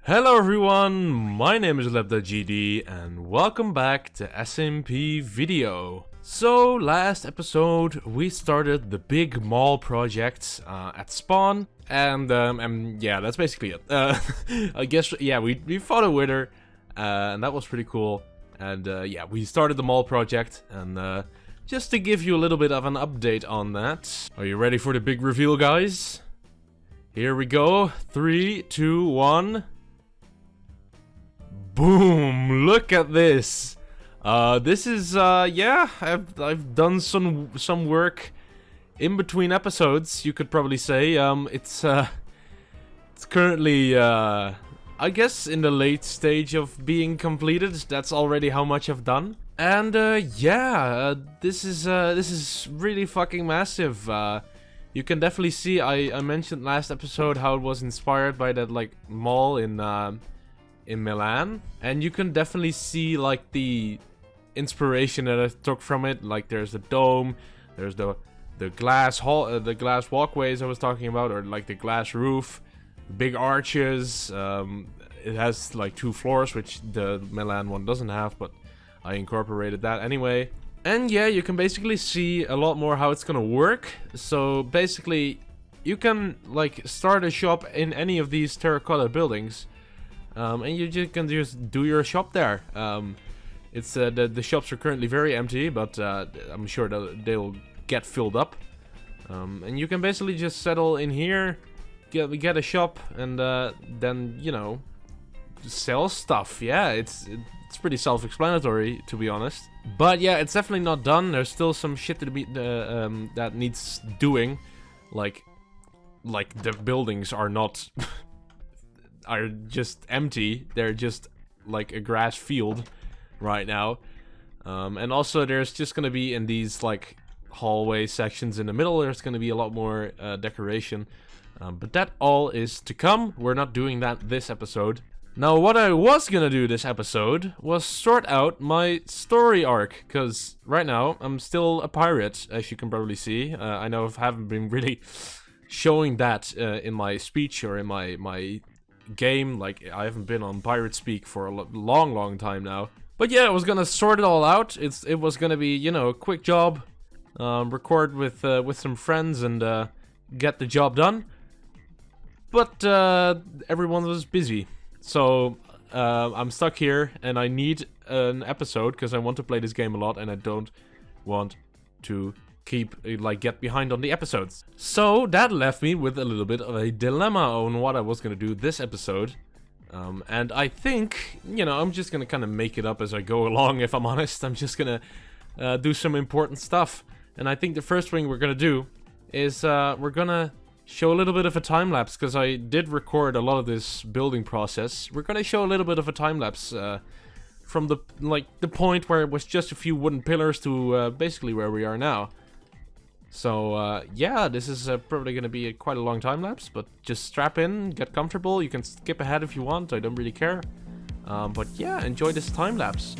Hello everyone, my name is LabdaGD and welcome back to SMPVideo. So last episode we started the big mall project at spawn and yeah, that's basically it. I guess, yeah, we fought a wither and that was pretty cool. And yeah, we started the mall project and just to give you a little bit of an update on that. Are you ready for the big reveal, guys? Here we go, 3, 2, 1... Boom! Look at this. This is yeah. I've done some work in between episodes. You could probably say it's currently I guess in the late stage of being completed. That's already how much I've done. And yeah, this is really fucking massive. You can definitely see. I mentioned last episode how it was inspired by that like mall in Milan, and you can definitely see like the inspiration that I took from it. Like there's the dome, there's the glass hall, the glass walkways I was talking about, or like the glass roof, big arches. It has like 2 floors, which the Milan one doesn't have, but I incorporated that anyway. And yeah, you can basically see a lot more how it's gonna work. So basically, you can like start a shop in any of these terracotta buildings. And you just can just do your shop there. It's the shops are currently very empty, but I'm sure that they'll get filled up. And you can basically just settle in here, get a shop, and then you know sell stuff. Yeah, it's pretty self-explanatory, to be honest. But yeah, it's definitely not done. There's still some shit to be that needs doing, like the buildings are not. Are just empty. They're just like a grass field right now. And also there's just gonna be in these like hallway sections in the middle, there's gonna be a lot more decoration. But that all is to come. We're not doing that this episode. Now what I was gonna do this episode was sort out my story arc, because right now I'm still a pirate, as you can probably see. I know I haven't been really showing that in my speech or in my game. Like I haven't been on pirate speak for a long time now. But yeah, I was gonna sort it all out. It was gonna be, you know, a quick job, record with some friends and get the job done. But everyone was busy, so I'm stuck here and I need an episode because I want to play this game a lot and I don't want to get behind on the episodes. So that left me with a little bit of a dilemma on what I was gonna do this episode. And I think, you know, I'm just gonna kind of make it up as I go along, if I'm honest. I'm just gonna do some important stuff. And I think the first thing we're gonna do is we're gonna show a little bit of a time-lapse, because I did record a lot of this building process. We're gonna show a little bit of a time-lapse from the point where it was just a few wooden pillars to basically where we are now. So yeah, this is probably going to be quite a long time lapse, but just strap in, get comfortable. You can skip ahead if you want, I don't really care. But yeah, enjoy this time lapse.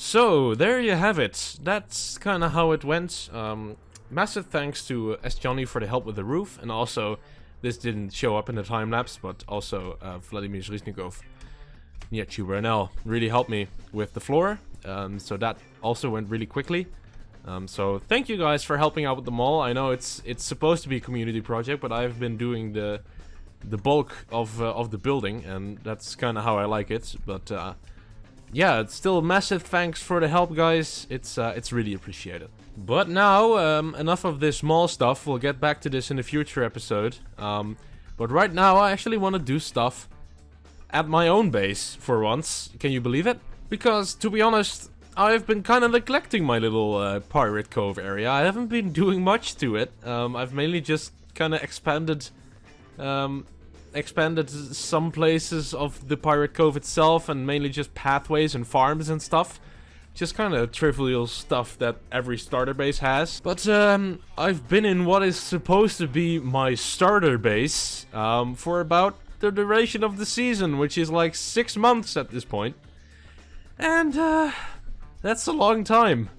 So, there you have it. That's kind of how it went. Massive thanks to S.Johnny for the help with the roof, and also, this didn't show up in the time-lapse, but also Vladimir Zriznikov, YouTuber NL, really helped me with the floor, so that also went really quickly. So thank you guys for helping out with the mall. I know it's supposed to be a community project, but I've been doing the bulk of the building, and that's kind of how I like it. But yeah, it's still massive thanks for the help, guys. It's really appreciated. But now, enough of this mall stuff. We'll get back to this in a future episode. But right now, I actually want to do stuff at my own base for once. Can you believe it? Because, to be honest, I've been kind of neglecting my little Pirate Cove area. I haven't been doing much to it. I've mainly just kind of expanded some places of the Pirate Cove itself, and mainly just pathways and farms and stuff. Just kind of trivial stuff that every starter base has. But I've been in what is supposed to be my starter base for about the duration of the season, which is like 6 months at this point. And that's a long time.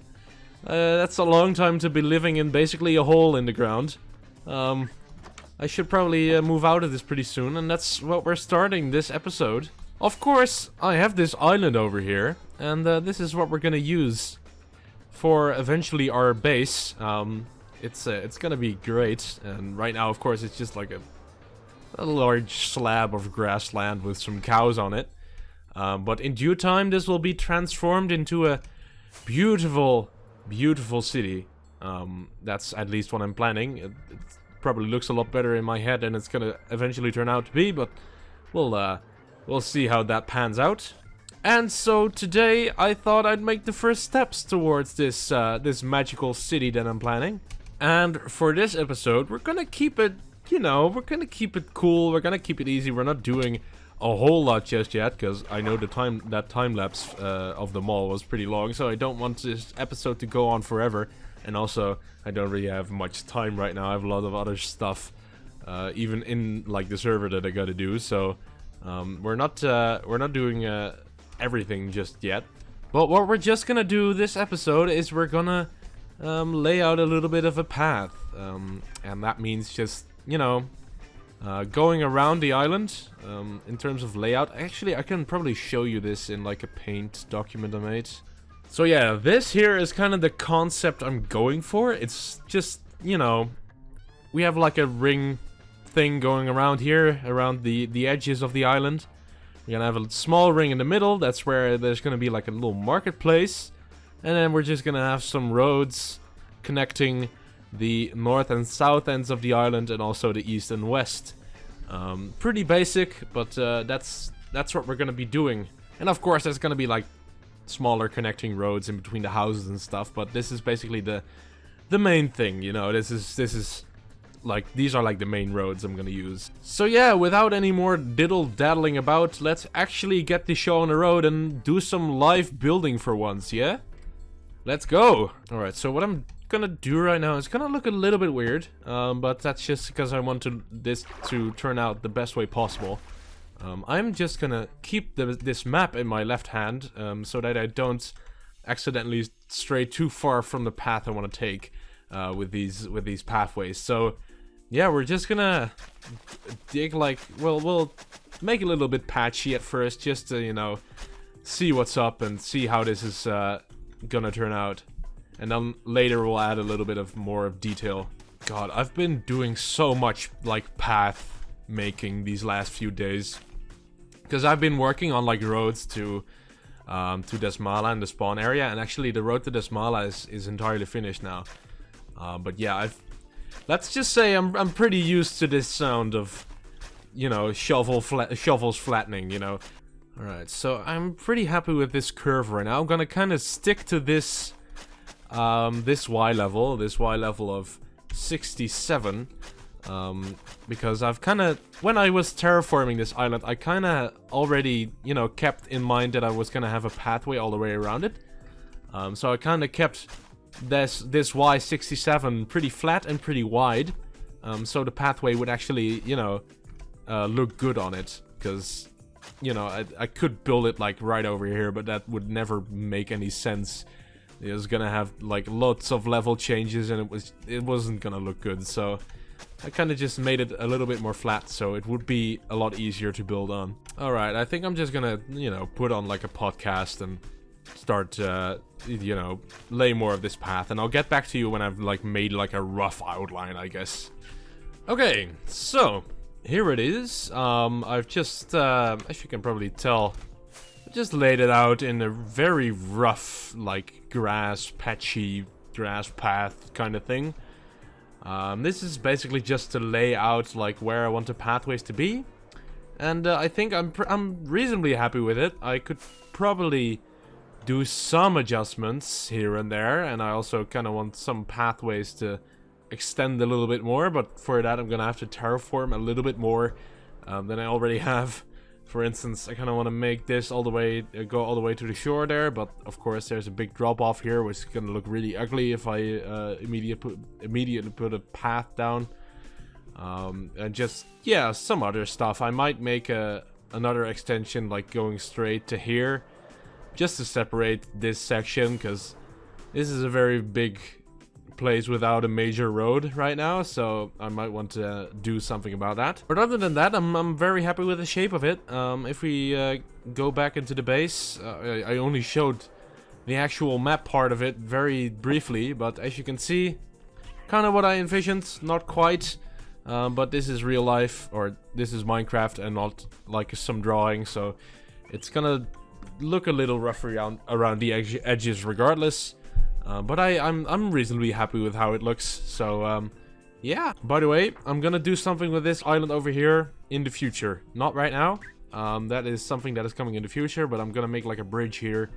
That's a long time to be living in basically a hole in the ground. I should probably move out of this pretty soon, and that's what we're starting this episode. Of course, I have this island over here, and this is what we're gonna use for eventually our base. It's gonna be great, and right now, of course, it's just like a large slab of grassland with some cows on it. But in due time, this will be transformed into a beautiful, beautiful city. That's at least what I'm planning. It probably looks a lot better in my head than it's gonna eventually turn out to be, but we'll see how that pans out. And so today, I thought I'd make the first steps towards this this magical city that I'm planning. And for this episode, we're gonna keep it, you know, we're gonna keep it cool. We're gonna keep it easy. We're not doing a whole lot just yet, because I know that time lapse of the mall was pretty long, so I don't want this episode to go on forever. And also, I don't really have much time right now. I have a lot of other stuff, even in like the server that I gotta do. So we're not doing everything just yet. But what we're just gonna do this episode is we're gonna lay out a little bit of a path, and that means just, you know, going around the island. In terms of layout, actually I can probably show you this in like a paint document I made. So yeah, this here is kind of the concept I'm going for. It's just, you know, we have like a ring thing going around here, around the edges of the island. We're gonna have a small ring in the middle. That's where there's gonna be like a little marketplace. And then we're just gonna have some roads connecting the north and south ends of the island, and also the east and west. Pretty basic, but that's what we're gonna be doing. And of course, there's gonna be like smaller connecting roads in between the houses and stuff. But this is basically the main thing, you know. This is like, these are like the main roads I'm gonna use. So yeah, without any more diddle-daddling about, let's actually get the show on the road and do some live building for once, yeah? Let's go! Alright, so what I'm gonna do right now is gonna look a little bit weird, but that's just because I want this to turn out the best way possible. I'm just gonna keep this map in my left hand, so that I don't accidentally stray too far from the path I want to take with these pathways. So yeah, we're just gonna dig like, well, we'll make it a little bit patchy at first, just to, you know, see what's up and see how this is gonna turn out. And then later we'll add a little bit of more of detail. God, I've been doing so much like path making these last few days, because I've been working on like roads to Desmala and the spawn area, and actually the road to Desmala is entirely finished now. But yeah, let's just say I'm pretty used to this sound of, you know, shovels flattening, you know. All right, so I'm pretty happy with this curve right now. I'm gonna kind of stick to this this Y level of 67, because I've kind of, when I was terraforming this island, I kind of already, you know, kept in mind that I was gonna have a pathway all the way around it. So I kind of kept this Y67 pretty flat and pretty wide, so the pathway would actually, you know, look good on it, because you know, I could build it like right over here, but that would never make any sense. It was gonna have like lots of level changes, and it wasn't gonna look good. So I kind of just made it a little bit more flat, so it would be a lot easier to build on. Alright, I think I'm just gonna, you know, put on like a podcast and start, you know, lay more of this path. And I'll get back to you when I've like made like a rough outline, I guess. Okay, so here it is. I've just, as you can probably tell, just laid it out in a very rough, like patchy grass path kind of thing. This is basically just to lay out like where I want the pathways to be, and I think I'm reasonably happy with it. I could probably do some adjustments here and there, and I also kind of want some pathways to extend a little bit more, but for that I'm gonna have to terraform a little bit more than I already have. For instance, I kind of want to make this all the way, go all the way to the shore there, but of course there's a big drop off here, which is gonna look really ugly if I immediately put a path down. And just, yeah, some other stuff. I might make another extension like going straight to here, just to separate this section, because this is a very big place without a major road right now, so I might want to do something about that. But other than that, I'm very happy with the shape of it. If we go back into the base, I only showed the actual map part of it very briefly, but as you can see, kind of what I envisioned, not quite, but this is real life, or this is Minecraft and not like some drawing, so it's gonna look a little rough around the edges regardless. But I'm reasonably happy with how it looks, so yeah. By the way, I'm gonna do something with this island over here in the future. Not right now. That is something that is coming in the future, but I'm gonna make like a bridge here,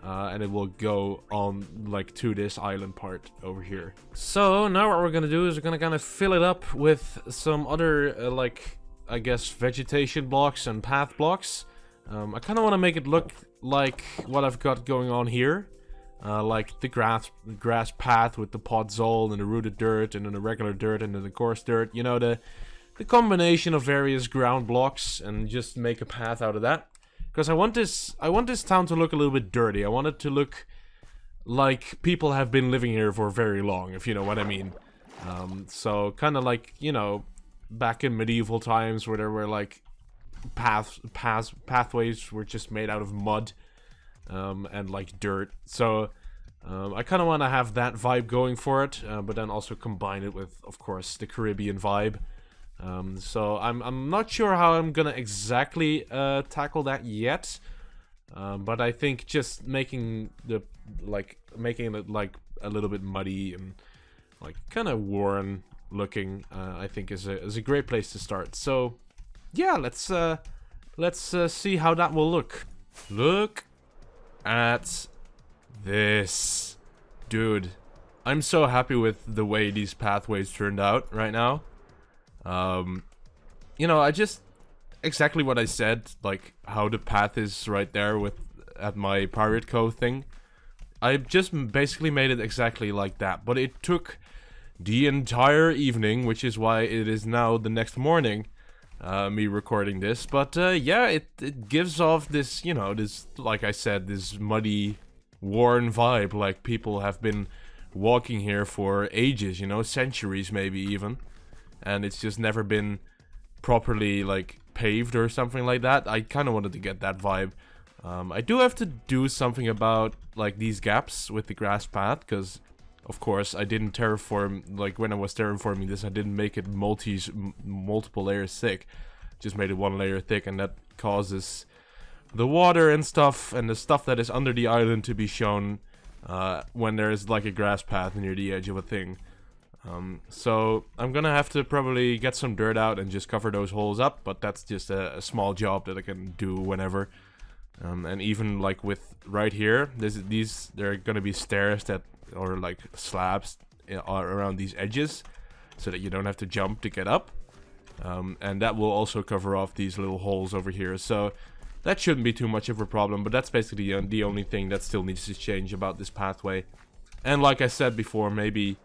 and it will go on like to this island part over here. So now what we're gonna do is we're gonna kind of fill it up with some other like, I guess, vegetation blocks and path blocks. I kind of want to make it look like what I've got going on here. Like the grass path with the podzol and the rooted dirt and then the regular dirt and then the coarse dirt. You know, the combination of various ground blocks, and just make a path out of that. Because I want this town to look a little bit dirty. I want it to look like people have been living here for very long, if you know what I mean. So kind of like, you know, back in medieval times where there were like pathways were just made out of mud. And like dirt, so I kind of want to have that vibe going for it, but then also combine it with, of course, the Caribbean vibe. So I'm not sure how I'm gonna exactly tackle that yet, but I think just making it like a little bit muddy and like kind of worn looking, I think is a great place to start. So yeah, let's see how that will look. Look at this, dude. I'm so happy with the way these pathways turned out right now. You know, I just exactly what I said, like how the path is right there at my Pirate Cove thing. I just basically made it exactly like that, but it took the entire evening, which is why it is now the next morning, me recording this. But yeah, it gives off this, you know, this, like I said, this muddy, worn vibe, like people have been walking here for ages, you know, centuries maybe even, and it's just never been properly like paved or something like that. I kind of wanted to get that vibe. I do have to do something about like these gaps with the grass path, because of course I didn't terraform, like when I was terraforming this, I didn't make it multiple layers thick, just made it one layer thick, and that causes the water and stuff and the stuff that is under the island to be shown when there's like a grass path near the edge of a thing. So I'm gonna have to probably get some dirt out and just cover those holes up, but that's just a small job that I can do whenever. And even like with right here, there are gonna be stairs that, or like slabs around these edges, so that you don't have to jump to get up. And that will also cover off these little holes over here, so that shouldn't be too much of a problem. But that's basically the only thing that still needs to change about this pathway. And like I said before, maybe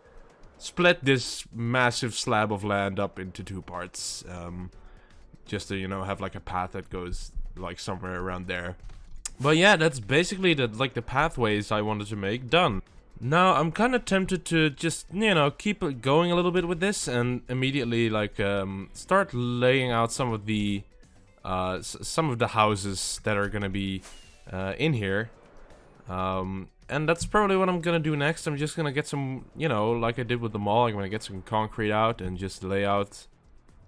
split this massive slab of land up into two parts, just to, you know, have like a path that goes like somewhere around there. But yeah, that's basically the pathways I wanted to make done. Now I'm kind of tempted to just, you know, keep it going a little bit with this and immediately like start laying out some of the houses that are gonna be in here. And that's probably what I'm gonna do next. I'm just gonna get some, you know, like I did with the mall, I'm gonna get some concrete out and just lay out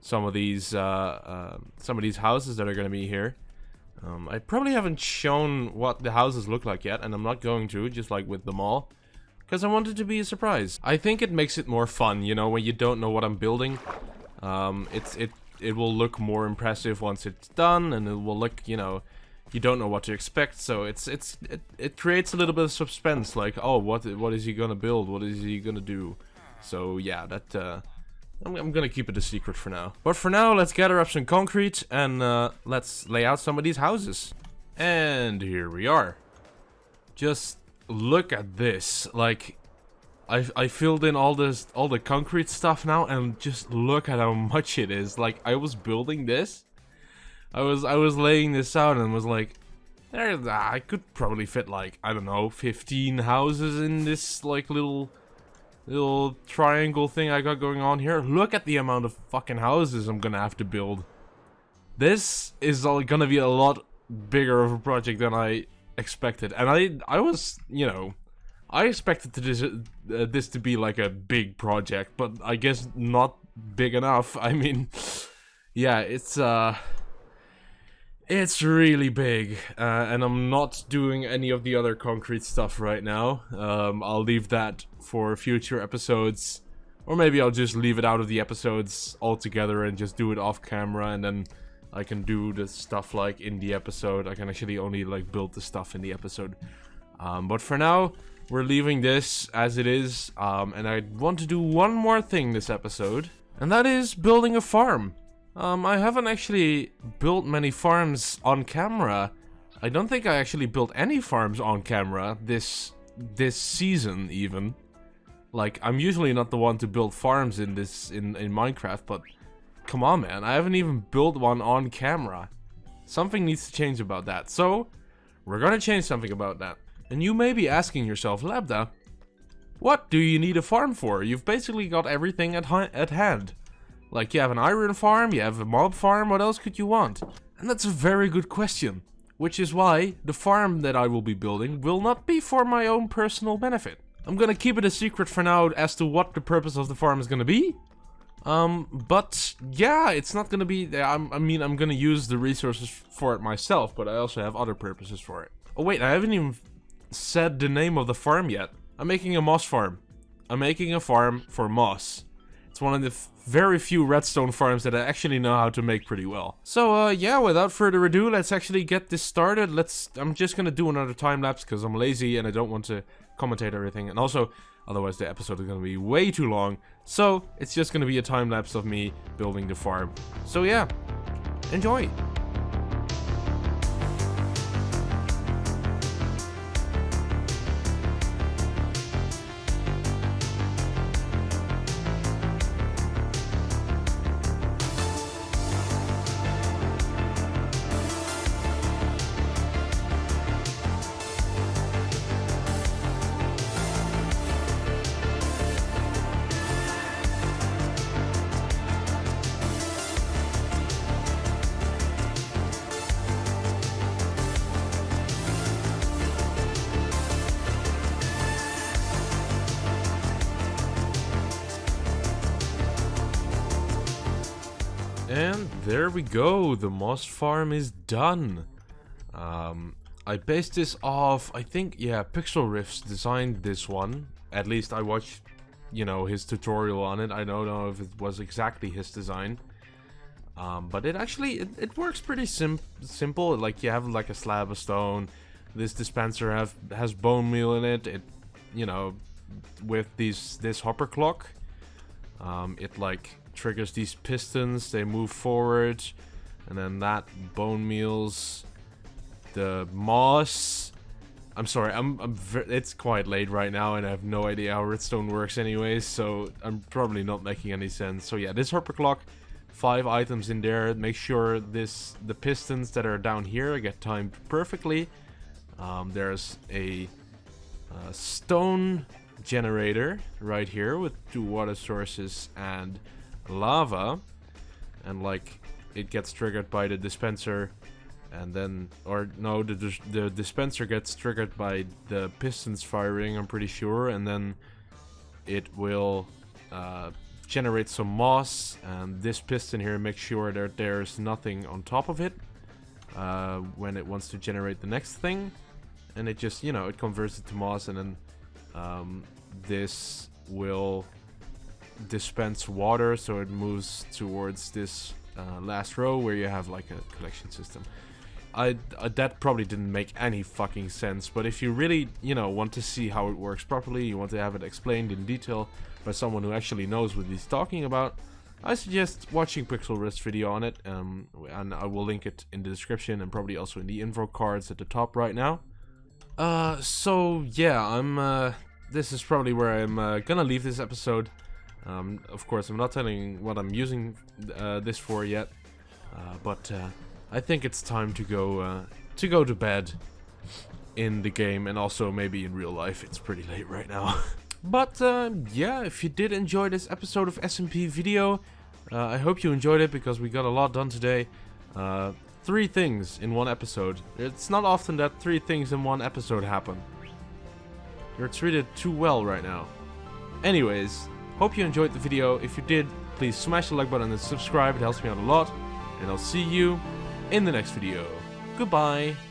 some of these houses that are gonna be here. I probably haven't shown what the houses look like yet, and I'm not going to, just like with the mall, because I want it to be a surprise. I think it makes it more fun, you know, when you don't know what I'm building. It will look more impressive once it's done, and it will look, you know, you don't know what to expect, so it creates a little bit of suspense, like, oh, what is he gonna build, what is he gonna do? So yeah, that I'm gonna keep it a secret for now. But for now, let's gather up some concrete and let's lay out some of these houses. And here we are. Just look at this. Like, I filled in all the concrete stuff now, and just look at how much it is. Like, I was building this. I was laying this out and was like, I could probably fit like, I don't know, 15 houses in this like little triangle thing I got going on here. Look at the amount of fucking houses I'm gonna have to build. This is gonna be a lot bigger of a project than I expected, and I was, you know, I expected this to be like a big project, but I guess not big enough. I mean, yeah, it's really big, and I'm not doing any of the other concrete stuff right now. I'll leave that for future episodes, or maybe I'll just leave it out of the episodes altogether and just do it off camera, and then I can do the stuff like in the episode. I can actually only like build the stuff in the episode. But for now, we're leaving this as it is, and I want to do one more thing this episode, and that is building a farm. I haven't actually built many farms on camera. I don't think I actually built any farms on camera this season even. Like, I'm usually not the one to build farms in Minecraft, but come on, man, I haven't even built one on camera. Something needs to change about that. So, we're gonna change something about that. And you may be asking yourself, Labda, what do you need a farm for? You've basically got everything at hand. Like, you have an iron farm, you have a mob farm, what else could you want? And that's a very good question. Which is why the farm that I will be building will not be for my own personal benefit. I'm gonna keep it a secret for now as to what the purpose of the farm is gonna be. But yeah, it's not gonna be, I mean, I'm gonna use the resources for it myself, but I also have other purposes for it. Oh wait, I haven't even said the name of the farm yet. I'm making a moss farm. I'm making a farm for moss. It's one of the very few redstone farms that I actually know how to make pretty well. So yeah, without further ado, let's actually get this started. I'm just gonna do another time lapse because I'm lazy and I don't want to commentate everything, and also otherwise the episode is gonna be way too long. So it's just gonna be a time lapse of me building the farm. So yeah, enjoy. And there we go, the moss farm is done. I based this off, I think, yeah, Pixel Riffs designed this one. At least I watched, you know, his tutorial on it. I don't know if it was exactly his design. But it actually, it works pretty simple. Like, you have like a slab of stone. This dispenser has bone meal in it. It, you know, with this hopper clock, it like triggers these pistons, they move forward, and then that bone meals the moss. I'm sorry, it's quite late right now and I have no idea how redstone works anyways, so I'm probably not making any sense. So yeah, this hopper clock 5 items in there. Make sure the pistons that are down here get timed perfectly. There's a stone generator right here with 2 water sources and lava, and like it gets triggered by the dispenser, and then, or no, the dispenser gets triggered by the pistons firing, I'm pretty sure, and then it will generate some moss, and this piston here makes sure that there's nothing on top of it when it wants to generate the next thing, and it just, you know, it converts it to moss, and then this will dispense water, so it moves towards this last row where you have like a collection system. That probably didn't make any fucking sense, but if you really, you know, want to see how it works properly, you want to have it explained in detail by someone who actually knows what he's talking about, I suggest watching Pixelriff's video on it, and I will link it in the description and probably also in the info cards at the top right now. So yeah, this is probably where I'm gonna leave this episode. Of course, I'm not telling what I'm using this for yet, but I think it's time to go to bed in the game, and also maybe in real life. It's pretty late right now. But yeah, if you did enjoy this episode of SMPVideo, I hope you enjoyed it, because we got a lot done today. 3 things in one episode. It's not often that 3 things in one episode happen. You're treated too well right now. Anyways, hope you enjoyed the video. If you did, please smash the like button and subscribe. It helps me out a lot. And I'll see you in the next video. Goodbye.